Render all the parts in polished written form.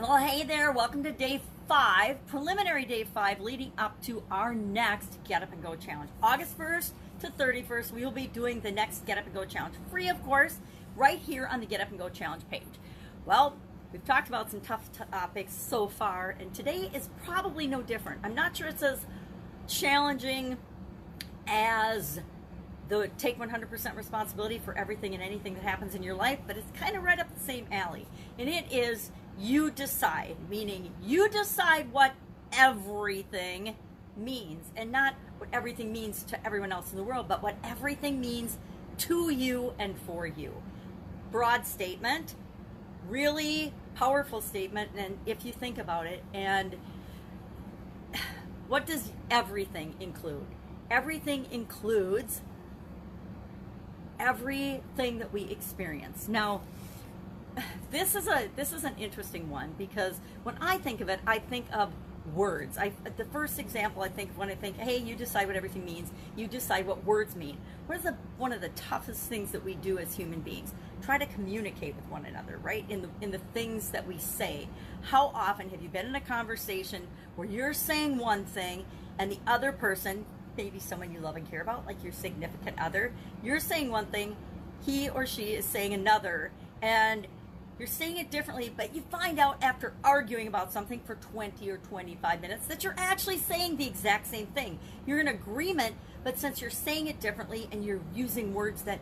Well, hey there. Welcome to day 5, preliminary day 5, leading up to our next Get Up and Go challenge. August 1st to 31st, we will be doing the next Get Up and Go challenge, free of course, right here on the Get Up and Go challenge page. Well, we've talked about some tough topics so far, and today is probably no different. I'm not sure it's as challenging as the take 100% responsibility for everything and anything that happens in your life, but it's kind of right up the same alley. And it is you decide, meaning you decide what everything means, and not what everything means to everyone else in the world, but what everything means to you and for you. Broad statement, really powerful statement, and if you think about it, and what does everything include? Everything includes everything that we experience. Now, this is an interesting one, because when I think of it, I think of words. The first example I think of when I think, hey, you decide what everything means, you decide what words mean. What is one of the toughest things that we do as human beings? Try to communicate with one another, right? In the things that we say. How often have you been in a conversation where you're saying one thing and the other person, maybe someone you love and care about, like your significant other, you're saying one thing, he or she is saying another, and you're saying it differently, but you find out after arguing about something for 20 or 25 minutes that you're actually saying the exact same thing. You're in agreement, but since you're saying it differently and you're using words that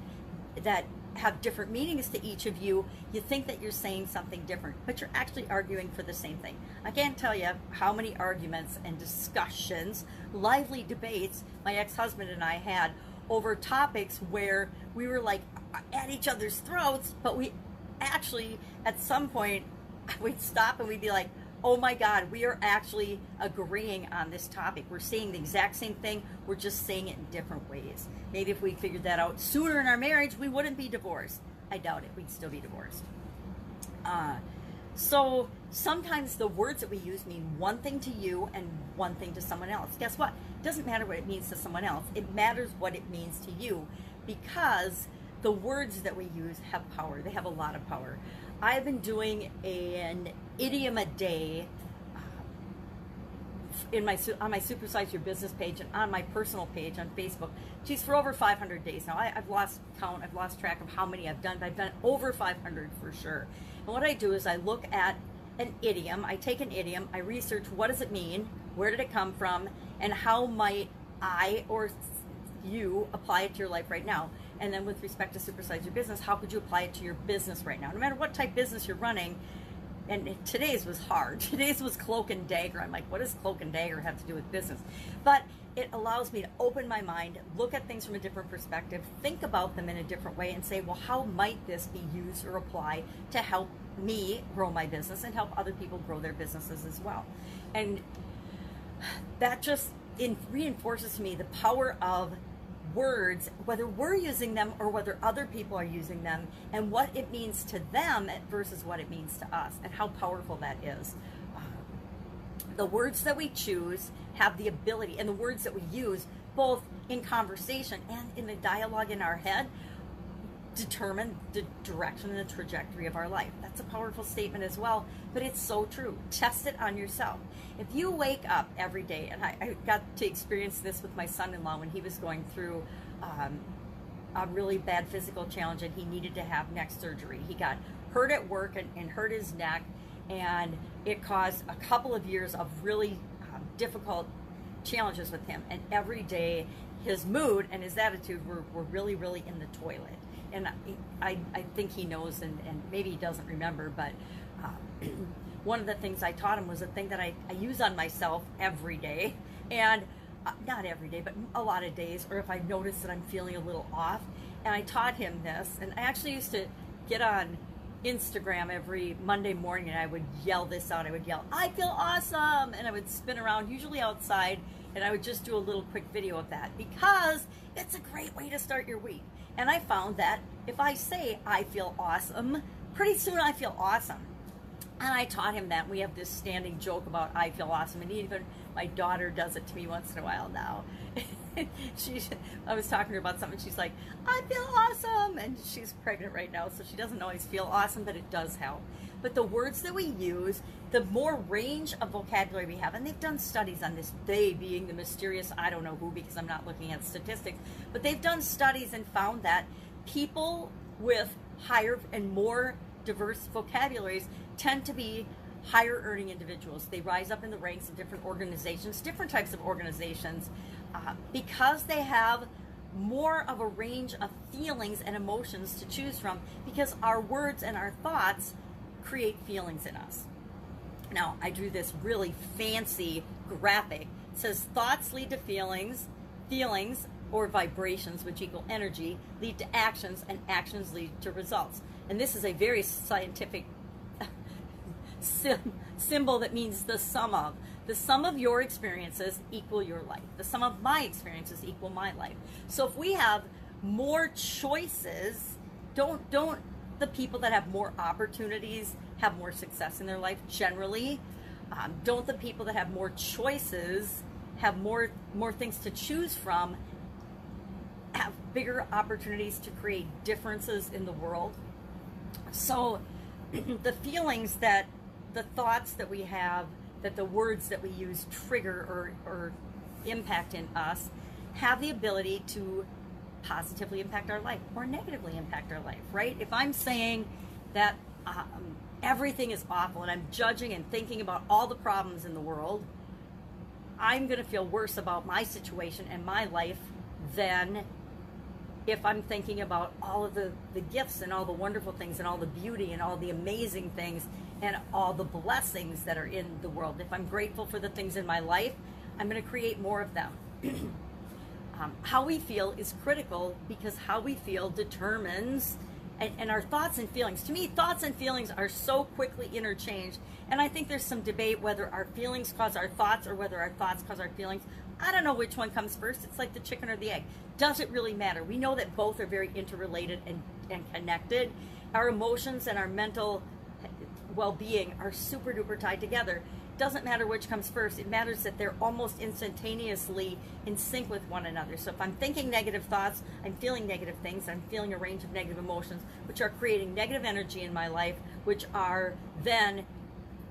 have different meanings to each of you, you think that you're saying something different, but you're actually arguing for the same thing. I can't tell you how many arguments and discussions, lively debates my ex-husband and I had over topics where we were like at each other's throats, but we actually at some point we'd stop and we'd be like, oh my God, we are actually agreeing on this topic. We're saying the exact same thing, we're just saying it in different ways. Maybe if we figured that out sooner in our marriage, we wouldn't be divorced. I doubt it, we'd still be divorced. So sometimes the words that we use mean one thing to you and one thing to someone else. Guess what? It doesn't matter what it means to someone else. It matters what it means to you, because the words that we use have power. They have a lot of power. I've been doing an idiom a day on my Supersize Your Business page and on my personal page on Facebook. Geez, for over 500 days now. I've lost count. I've lost track of how many I've done, but I've done over 500 for sure. And what I do is I look at an idiom. I take an idiom. I research what does it mean, where did it come from, and how might I or you apply it to your life right now. And then with respect to Supersize Your Business, how could you apply it to your business right now? No matter what type of business you're running. And today's was hard. Today's was cloak and dagger. I'm like, what does cloak and dagger have to do with business? But it allows me to open my mind, look at things from a different perspective, think about them in a different way, and say, well, how might this be used or applied to help me grow my business and help other people grow their businesses as well? And that just reinforces to me the power of words, whether we're using them or whether other people are using them, and what it means to them versus what it means to us, and how powerful that is. The words that we choose have the ability, and the words that we use both in conversation and in the dialogue in our head determine the direction and the trajectory of our life. That's a powerful statement as well, but it's so true. Test it on yourself. If you wake up every day, and I got to experience this with my son-in-law when he was going through a really bad physical challenge and he needed to have neck surgery. He got hurt at work and hurt his neck, and it caused a couple of years of really difficult challenges with him. And every day his mood and his attitude were really, really in the toilet. And I think he knows, and maybe he doesn't remember, but one of the things I taught him was a thing that I use on myself every day, and not every day, but a lot of days, or if I notice that I'm feeling a little off. And I taught him this, and I actually used to get on Instagram every Monday morning and I would yell this out. I would yell, I feel awesome, and I would spin around, usually outside, and I would just do a little quick video of that, because it's a great way to start your week. And I found that if I say I feel awesome, pretty soon I feel awesome. And I taught him that. We have this standing joke about I feel awesome, and even my daughter does it to me once in a while now. I was talking to her about something, she's like, I feel awesome, and she's pregnant right now, so she doesn't always feel awesome, but it does help. but the words that we use, the more range of vocabulary we have, and they've done studies on this, they being the mysterious, I don't know who, because I'm not looking at statistics, but they've done studies and found that people with higher and more diverse vocabularies tend to be higher earning individuals. They rise up in the ranks of different organizations, different types of organizations, because they have more of a range of feelings and emotions to choose from, because our words and our thoughts create feelings in us. Now, I drew this really fancy graphic. It says thoughts lead to feelings, feelings or vibrations, which equal energy, lead to actions, and actions lead to results. And this is a very scientific symbol that means the sum of. The sum of your experiences equal your life. The sum of my experiences equal my life. So if we have more choices, don't the people that have more opportunities have more success in their life generally? Don't the people that have more choices have more things to choose from, have bigger opportunities to create differences in the world? So the feelings that, the thoughts that we have, that the words that we use trigger or impact in us, have the ability to positively impact our life or negatively impact our life, right? If I'm saying that everything is awful and I'm judging and thinking about all the problems in the world, I'm going to feel worse about my situation and my life than if I'm thinking about all of the gifts and all the wonderful things and all the beauty and all the amazing things and all the blessings that are in the world. If I'm grateful for the things in my life, I'm going to create more of them. How we feel is critical, because how we feel determines, and our thoughts and feelings. To me, thoughts and feelings are so quickly interchanged, and I think there's some debate whether our feelings cause our thoughts or whether our thoughts cause our feelings. I don't know which one comes first. It's like the chicken or the egg. Does it really matter? We know that both are very interrelated and connected. Our emotions and our mental well-being are super duper tied together. Doesn't matter which comes first. It matters that they're almost instantaneously in sync with one another. So if I'm thinking negative thoughts, I'm feeling negative things, I'm feeling a range of negative emotions, which are creating negative energy in my life, which are then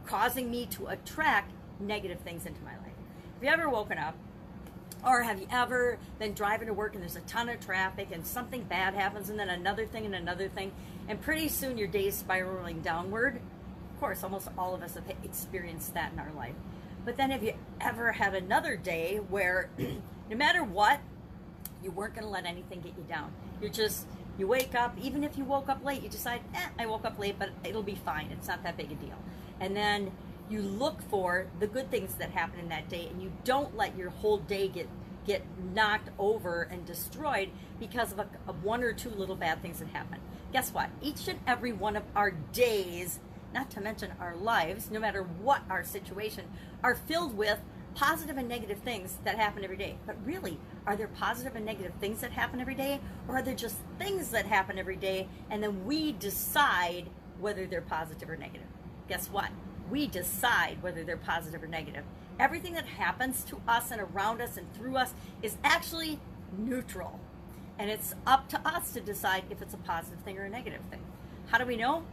causing me to attract negative things into my life. Have you ever woken up, or have you ever been driving to work and there's a ton of traffic and something bad happens and then another thing and pretty soon your day is spiraling downward? Of course, almost all of us have experienced that in our life. But then have you ever had another day where no matter what, you weren't going to let anything get you down? You wake up, even if you woke up late, you decide, I woke up late, but it'll be fine. It's not that big a deal. And then you look for the good things that happen in that day, and you don't let your whole day get knocked over and destroyed because of one or two little bad things that happen. Guess what? Each and every one of our days, not to mention our lives, no matter what our situation, are filled with positive and negative things that happen every day. But really, are there positive and negative things that happen every day? Or are there just things that happen every day, and then we decide whether they're positive or negative? Guess what? We decide whether they're positive or negative. Everything that happens to us and around us and through us is actually neutral. And it's up to us to decide if it's a positive thing or a negative thing. How do we know?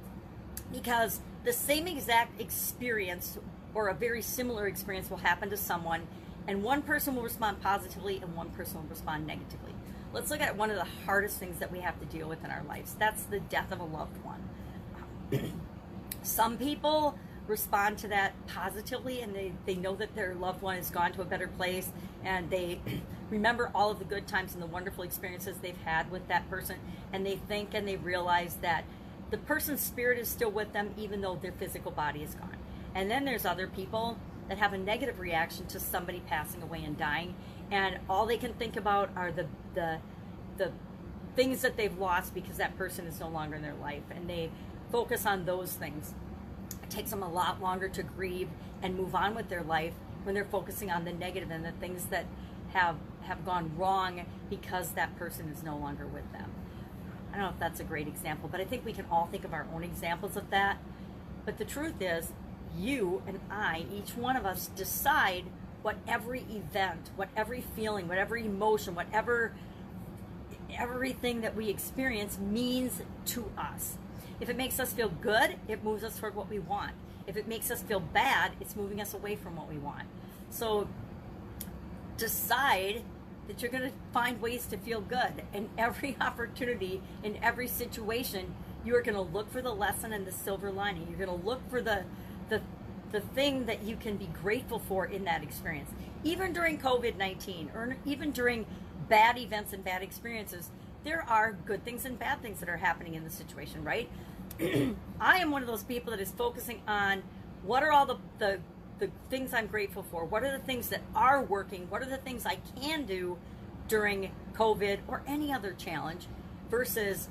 Because the same exact experience or a very similar experience will happen to someone, and one person will respond positively and one person will respond negatively. Let's look at one of the hardest things that we have to deal with in our lives. That's the death of a loved one. Some people respond to that positively, and they know that their loved one has gone to a better place, and they remember all of the good times and the wonderful experiences they've had with that person, and they think and they realize that the person's spirit is still with them even though their physical body is gone. And then there's other people that have a negative reaction to somebody passing away and dying, and all they can think about are the things that they've lost because that person is no longer in their life, and they focus on those things. It takes them a lot longer to grieve and move on with their life when they're focusing on the negative and the things that have gone wrong because that person is no longer with them. I don't know if that's a great example, but I think we can all think of our own examples of that. But the truth is, you and I, each one of us, decide what every event, what every feeling, what every emotion, everything that we experience means to us. If it makes us feel good, it moves us toward what we want. If it makes us feel bad, it's moving us away from what we want. So decide that you're going to find ways to feel good. In every opportunity, in every situation, you are going to look for the lesson and the silver lining. You're going to look for the thing that you can be grateful for in that experience. Even during COVID-19, or even during bad events and bad experiences, there are good things and bad things that are happening in the situation, right? I am one of those people that is focusing on what are all the things I'm grateful for? What are the things that are working? What are the things I can do during COVID or any other challenge, versus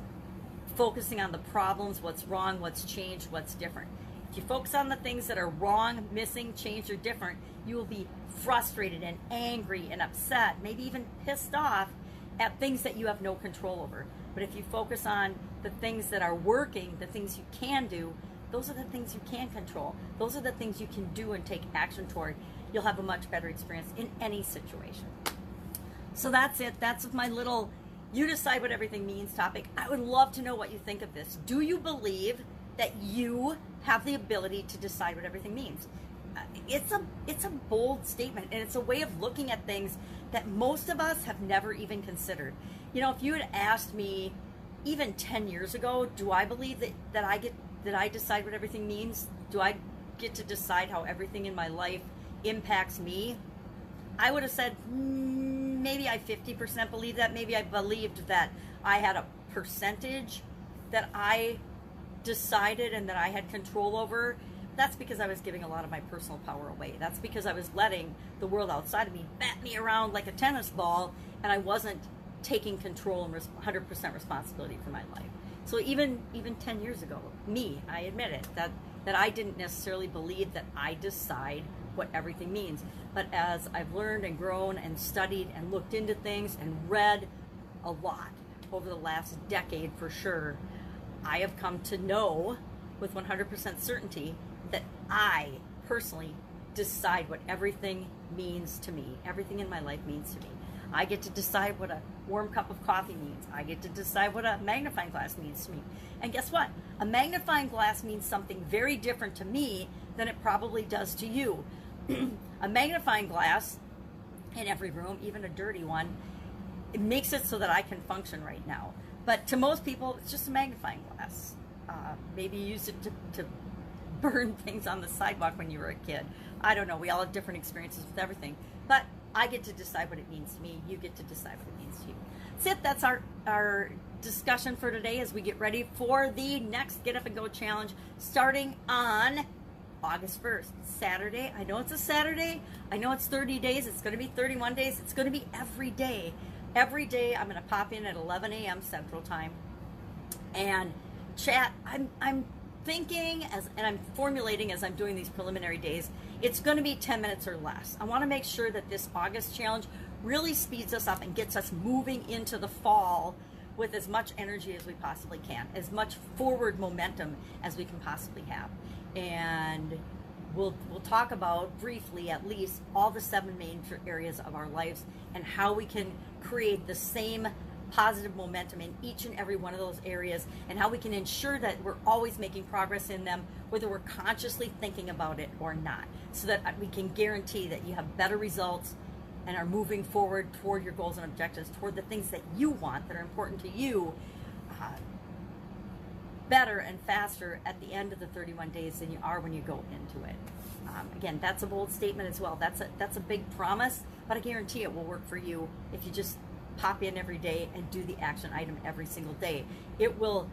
focusing on the problems, what's wrong, what's changed, what's different. If you focus on the things that are wrong, missing, changed, or different, you will be frustrated and angry and upset, maybe even pissed off at things that you have no control over. But if you focus on the things that are working, the things you can do, those are the things you can control. Those are the things you can do and take action toward. You'll have a much better experience in any situation. So that's it. That's my little you decide what everything means topic. I would love to know what you think of this. Do you believe that you have the ability to decide what everything means? It's a bold statement, and it's a way of looking at things that most of us have never even considered. You know, if you had asked me even 10 years ago, do I believe that I decide what everything means? Do I get to decide how everything in my life impacts me? I would have said maybe I 50% believe that. Maybe I believed that I had a percentage that I decided and that I had control over. That's because I was giving a lot of my personal power away. That's because I was letting the world outside of me bat me around like a tennis ball, and I wasn't taking control and 100% responsibility for my life. So even 10 years ago, I admit it, that I didn't necessarily believe that I decide what everything means. But as I've learned and grown and studied and looked into things and read a lot over the last decade for sure, I have come to know with 100% certainty that I personally decide what everything means to me. Everything in my life means to me. I get to decide what a warm cup of coffee means. I get to decide what a magnifying glass means to me. And guess what? A magnifying glass means something very different to me than it probably does to you. A magnifying glass in every room, even a dirty one, it makes it so that I can function right now. But to most people, it's just a magnifying glass. Maybe you used it to burn things on the sidewalk when you were a kid. I don't know. We all have different experiences with everything. But I get to decide what it means to me. You get to decide what it means to you. That's it. That's our discussion for today as we get ready for the next Get Up and Go challenge starting on August 1st, Saturday. I know it's a Saturday. I know it's 30 days. It's going to be 31 days. It's going to be every day. Every day I'm going to pop in at 11 a.m. Central Time and chat. I'm thinking and I'm formulating as I'm doing these preliminary days, it's going to be 10 minutes or less. I want to make sure that this August challenge really speeds us up and gets us moving into the fall with as much energy as we possibly can, as much forward momentum as we can possibly have. And we'll talk about briefly at least all the 7 major areas of our lives and how we can create the same positive momentum in each and every one of those areas, and how we can ensure that we're always making progress in them, whether we're consciously thinking about it or not, so that we can guarantee that you have better results and are moving forward toward your goals and objectives, toward the things that you want that are important to you, better and faster at the end of the 31 days than you are when you go into it. Again, that's a bold statement as well. That's a big promise, but I guarantee it will work for you if you just pop in every day and do the action item every single day. It will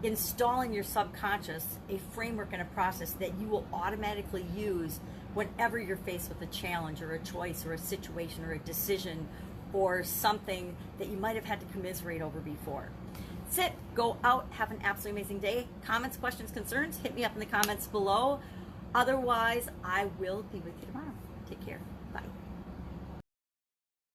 install in your subconscious a framework and a process that you will automatically use whenever you're faced with a challenge or a choice or a situation or a decision or something that you might have had to commiserate over before. That's it. Go out, have an absolutely amazing day. Comments, questions, concerns, hit me up in the comments below. Otherwise, I will be with you tomorrow. Take care.